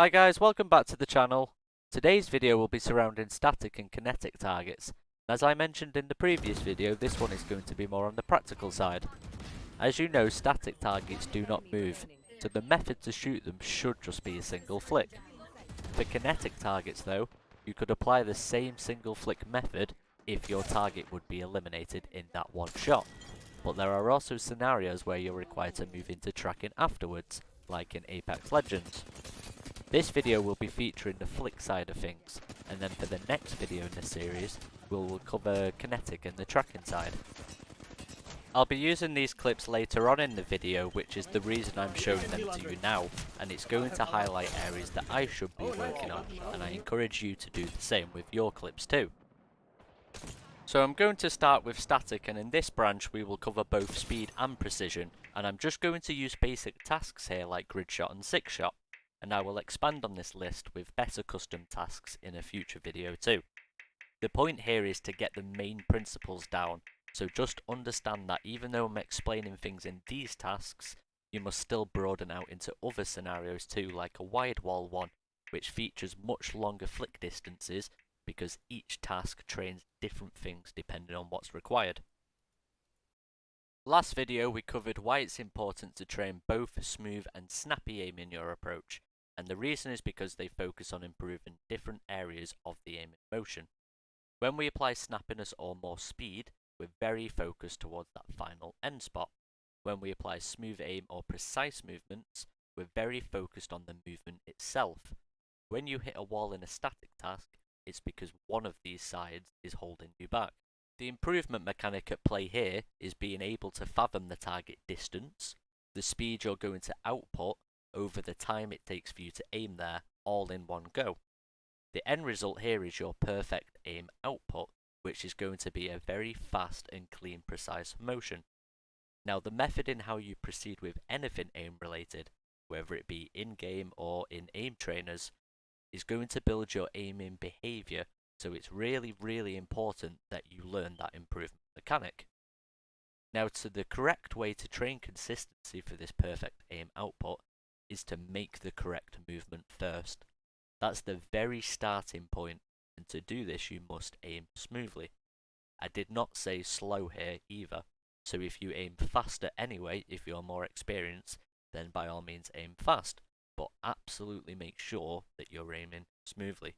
Hi guys, welcome back to the channel. Today's video will be surrounding static and kinetic targets. As I mentioned in the previous video, this one is going to be more on the practical side. As you know, static targets do not move, so the method to shoot them should just be a single flick. For kinetic targets though, you could apply the same single flick method if your target would be eliminated in that one shot. But there are also scenarios where you're required to move into tracking afterwards, like in Apex Legends. This video will be featuring the flick side of things, and then for the next video in this series, we'll cover kinetic and the tracking side. I'll be using these clips later on in the video, which is the reason I'm showing them to you now, and it's going to highlight areas that I should be working on, and I encourage you to do the same with your clips too. So I'm going to start with static, and in this branch we will cover both speed and precision, and I'm just going to use basic tasks here like grid shot and six shot, and I will expand on this list with better custom tasks in a future video too. The point here is to get the main principles down, so just understand that even though I'm explaining things in these tasks, you must still broaden out into other scenarios too, like a wide wall one, which features much longer flick distances because each task trains different things depending on what's required. Last video we covered why it's important to train both smooth and snappy aim in your approach, and the reason is because they focus on improving different areas of the aiming motion. When we apply snappiness or more speed, we're very focused towards that final end spot. When we apply smooth aim or precise movements, we're very focused on the movement itself. When you hit a wall in a static task, it's because one of these sides is holding you back. The improvement mechanic at play here is being able to fathom the target distance, the speed you're going to output, over the time it takes for you to aim there, all in one go. The end result here is your perfect aim output, which is going to be a very fast and clean, precise motion. Now, the method in how you proceed with anything aim related, whether it be in-game or in aim trainers, is going to build your aiming behavior, so it's really important that you learn that improvement mechanic. Now, the correct way to train consistency for this perfect aim output is to make the correct movement first. That's the very starting point, and to do this you must aim smoothly. I did not say slow here either, so if you aim faster anyway, if you're more experienced, then by all means aim fast, but absolutely make sure that you're aiming smoothly.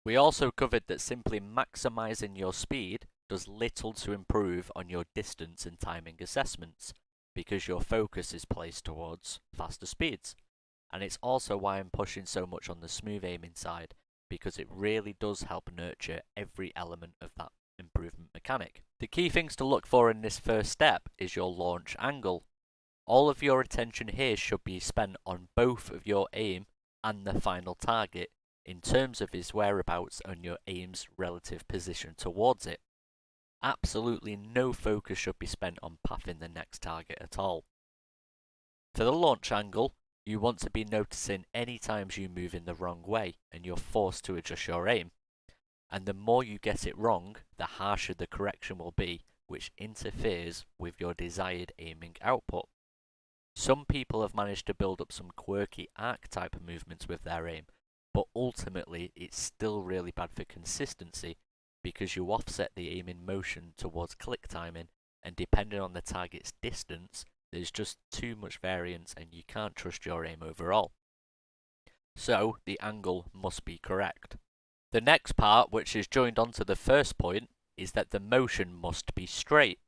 We also covered that simply maximizing your speed does little to improve on your distance and timing assessments, because your focus is placed towards faster speeds. And it's also why I'm pushing so much on the smooth aiming side, because it really does help nurture every element of that improvement mechanic. The key things to look for in this first step is your launch angle. All of your attention here should be spent on both of your aim and the final target in terms of his whereabouts and your aim's relative position towards it. Absolutely no focus should be spent on pathing the next target at all. For the launch angle, you want to be noticing any times you move in the wrong way and you're forced to adjust your aim. And the more you get it wrong, the harsher the correction will be, which interferes with your desired aiming output. Some people have managed to build up some quirky arc type of movements with their aim, but ultimately it's still really bad for consistency because you offset the aim in motion towards click timing, and depending on the target's distance, there's just too much variance and you can't trust your aim overall. So the angle must be correct. The next part, which is joined onto the first point, is that the motion must be straight.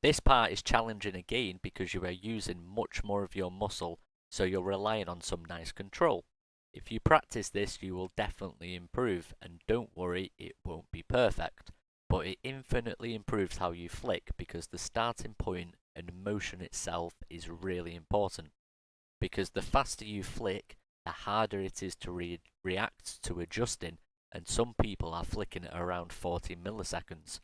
This part is challenging again because you are using much more of your muscle, so you're relying on some nice control. If you practice this, you will definitely improve, and don't worry, it won't be perfect, but it infinitely improves how you flick because the starting point and motion itself is really important. Because the faster you flick, the harder it is to react to adjusting, and some people are flicking at around 40 milliseconds.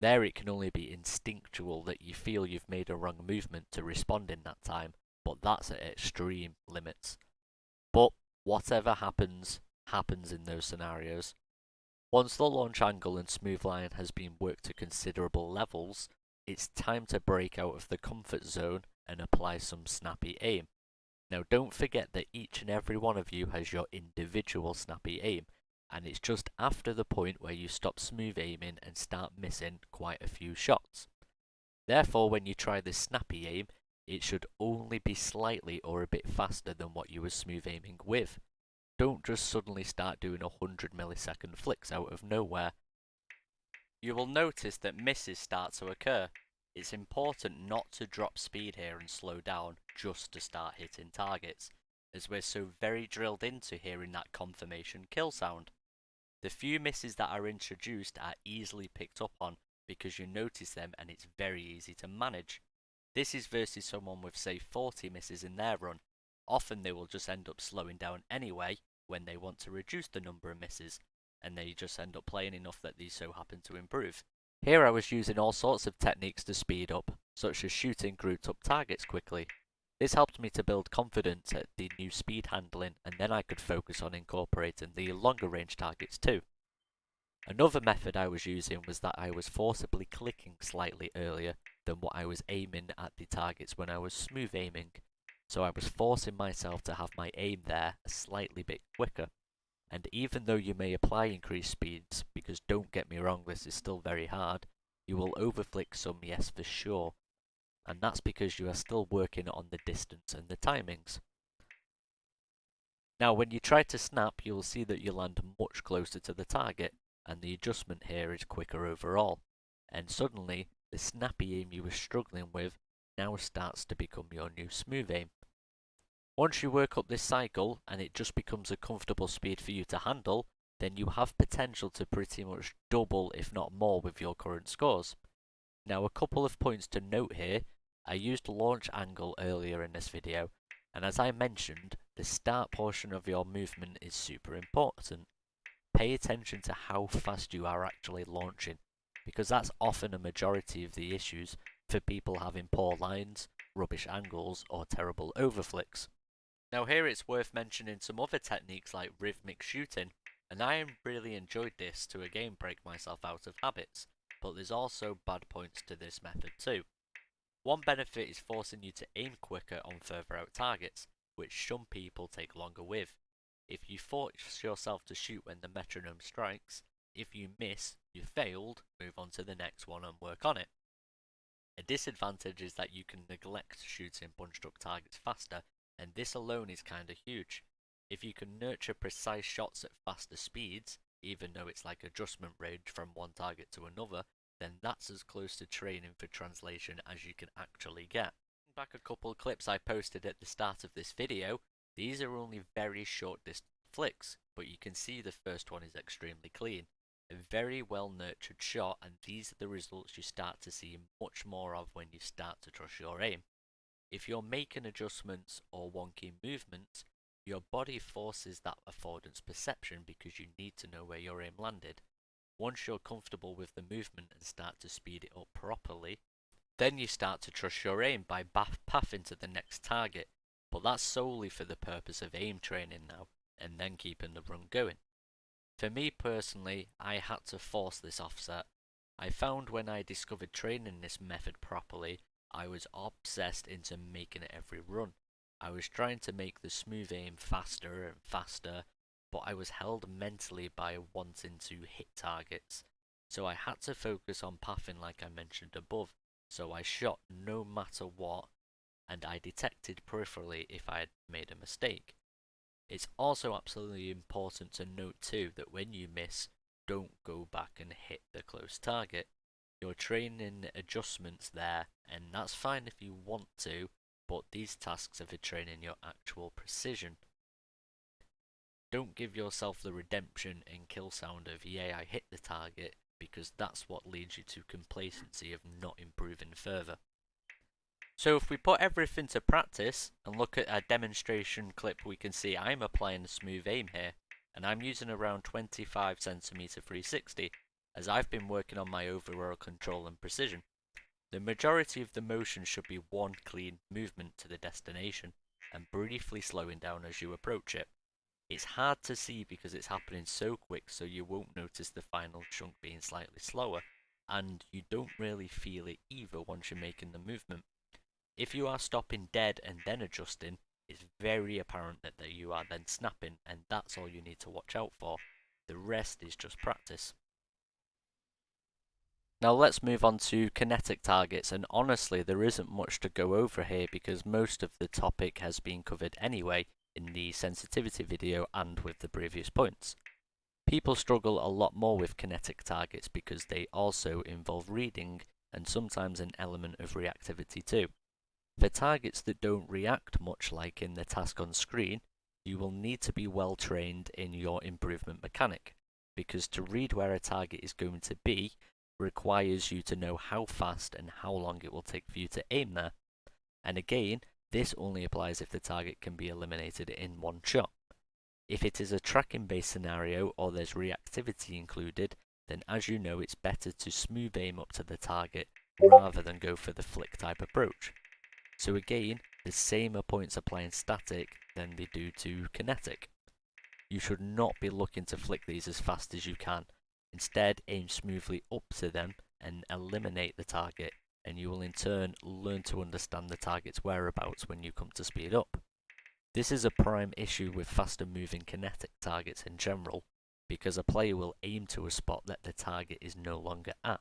There it can only be instinctual that you feel you've made a wrong movement to respond in that time, but that's at extreme limits. But whatever happens, happens in those scenarios. Once the launch angle and smooth line has been worked to considerable levels, it's time to break out of the comfort zone and apply some snappy aim. Now don't forget that each and every one of you has your individual snappy aim, and it's just after the point where you stop smooth aiming and start missing quite a few shots. Therefore, when you try this snappy aim, it should only be slightly or a bit faster than what you were smooth aiming with. Don't just suddenly start doing 100 millisecond flicks out of nowhere. You will notice that misses start to occur. It's important not to drop speed here and slow down just to start hitting targets, as we're so very drilled into hearing that confirmation kill sound. The few misses that are introduced are easily picked up on because you notice them and it's very easy to manage. This is versus someone with say 40 misses in their run. Often they will just end up slowing down anyway when they want to reduce the number of misses, and they just end up playing enough that these so happen to improve. Here I was using all sorts of techniques to speed up, such as shooting grouped up targets quickly. This helped me to build confidence at the new speed handling, and then I could focus on incorporating the longer range targets too. Another method I was using was that I was forcibly clicking slightly earlier than what I was aiming at the targets when I was smooth aiming, so I was forcing myself to have my aim there a slightly bit quicker. And even though you may apply increased speeds, because don't get me wrong, this is still very hard, you will overflick some, yes for sure, and that's because you are still working on the distance and the timings. Now when you try to snap, you will see that you land much closer to the target, and the adjustment here is quicker overall, and suddenly the snappy aim you were struggling with now starts to become your new smooth aim. Once you work up this cycle and it just becomes a comfortable speed for you to handle, then you have potential to pretty much double if not more with your current scores. Now a couple of points to note here. I used launch angle earlier in this video, and as I mentioned, the start portion of your movement is super important. Pay attention to how fast you are actually launching, because that's often a majority of the issues for people having poor lines, rubbish angles, or terrible overflicks. Now here it's worth mentioning some other techniques like rhythmic shooting, and I really enjoyed this to again break myself out of habits, but there's also bad points to this method too. One benefit is forcing you to aim quicker on further out targets, which some people take longer with. If you force yourself to shoot when the metronome strikes, if you miss, you failed, move on to the next one and work on it. A disadvantage is that you can neglect shooting bunched up targets faster, and this alone is kinda huge. If you can nurture precise shots at faster speeds, even though it's like adjustment range from one target to another, then that's as close to training for translation as you can actually get. Back a couple of clips I posted at the start of this video, these are only very short distance flicks, but you can see the first one is extremely clean. A very well nurtured shot, and these are the results you start to see much more of when you start to trust your aim. If you're making adjustments or wonky movements, your body forces that affordance perception because you need to know where your aim landed. Once you're comfortable with the movement and start to speed it up properly, then you start to trust your aim by pathing to the next target, but that's solely for the purpose of aim training now, and then keeping the run going. For me personally, I had to force this offset. I found when I discovered training this method properly, I was obsessed into making it every run. I was trying to make the smooth aim faster and faster, but I was held mentally by wanting to hit targets. So I had to focus on pathing like I mentioned above, so I shot no matter what, and I detected peripherally if I had made a mistake. It's also absolutely important to note too that when you miss, don't go back and hit the close target. You're training adjustments there, and that's fine if you want to, but these tasks are for training your actual precision. Don't give yourself the redemption and kill sound of yay I hit the target, because that's what leads you to complacency of not improving further. So if we put everything to practice and look at a demonstration clip, we can see I'm applying a smooth aim here, and I'm using around 25cm 360, as I've been working on my overall control and precision. The majority of the motion should be one clean movement to the destination, and briefly slowing down as you approach it. It's hard to see because it's happening so quick, so you won't notice the final chunk being slightly slower, and you don't really feel it either once you're making the movement. If you are stopping dead and then adjusting, it's very apparent that you are then snapping, and that's all you need to watch out for. The rest is just practice. Now let's move on to kinetic targets, and honestly there isn't much to go over here because most of the topic has been covered anyway in the sensitivity video and with the previous points. People struggle a lot more with kinetic targets because they also involve reading and sometimes an element of reactivity too. For targets that don't react much like in the task on screen, you will need to be well trained in your improvement mechanic, because to read where a target is going to be requires you to know how fast and how long it will take for you to aim there. And again, this only applies if the target can be eliminated in one shot. If it is a tracking based scenario or there's reactivity included, then as you know it's better to smooth aim up to the target rather than go for the flick type approach. So again, the same points apply in static than they do to kinetic. You should not be looking to flick these as fast as you can. Instead, aim smoothly up to them and eliminate the target, and you will in turn learn to understand the target's whereabouts when you come to speed up. This is a prime issue with faster moving kinetic targets in general, because a player will aim to a spot that the target is no longer at.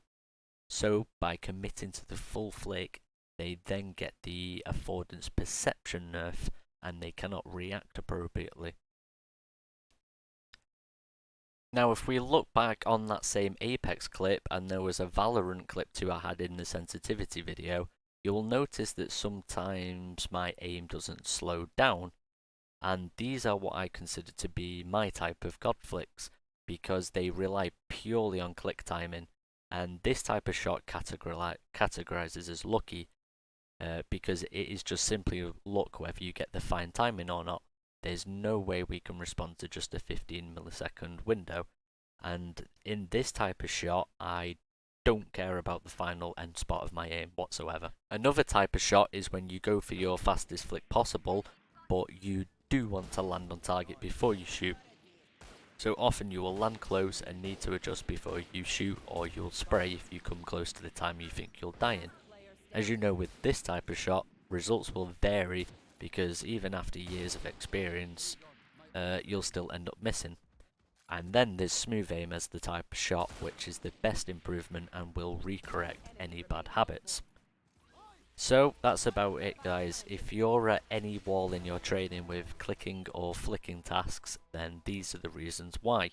So, by committing to the full flick, they then get the affordance perception nerf, and they cannot react appropriately. Now, if we look back on that same Apex clip, and there was a Valorant clip too I had in the sensitivity video, you will notice that sometimes my aim doesn't slow down, and these are what I consider to be my type of god flicks, because they rely purely on click timing, and this type of shot categorizes as lucky, because it is just simply luck whether you get the fine timing or not. There's no way we can respond to just a 15 millisecond window, and in this type of shot I don't care about the final end spot of my aim whatsoever. Another type of shot is when you go for your fastest flick possible, but you do want to land on target before you shoot. So often you will land close and need to adjust before you shoot, or you'll spray if you come close to the time you think you'll die in. As you know, with this type of shot, results will vary because even after years of experience, you'll still end up missing. And then there's smooth aim as the type of shot which is the best improvement and will recorrect any bad habits. So that's about it, guys. If you're at any wall in your training with clicking or flicking tasks, then these are the reasons why.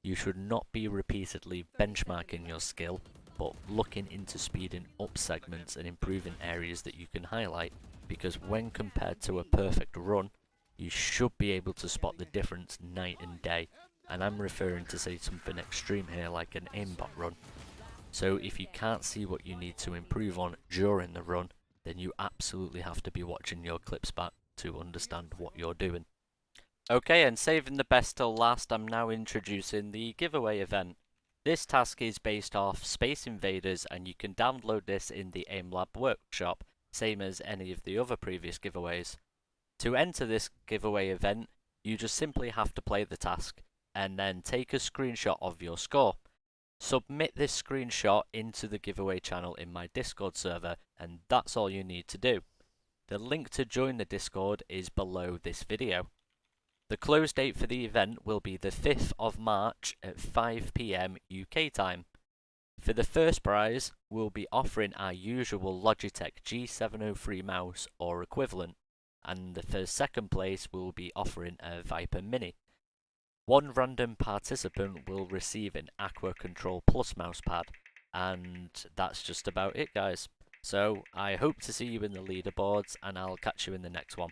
You should not be repeatedly benchmarking your skill, but looking into speeding up segments and improving areas that you can highlight, because when compared to a perfect run, you should be able to spot the difference night and day. And I'm referring to say something extreme here like an aimbot run. So if you can't see what you need to improve on during the run, then you absolutely have to be watching your clips back to understand what you're doing. Okay, and saving the best till last, I'm now introducing the giveaway event. This task is based off Space Invaders, and you can download this in the AimLab workshop, same as any of the other previous giveaways. To enter this giveaway event, you just simply have to play the task, and then take a screenshot of your score. Submit this screenshot into the giveaway channel in my Discord server, and that's all you need to do. The link to join the Discord is below this video. The close date for the event will be the 5th of March at 5 PM UK time. For the first prize, we'll be offering our usual Logitech G703 mouse or equivalent, and for second place we'll be offering a Viper Mini. One random participant will receive an Aqua Control Plus mousepad, and that's just about it, guys. So I hope to see you in the leaderboards, and I'll catch you in the next one.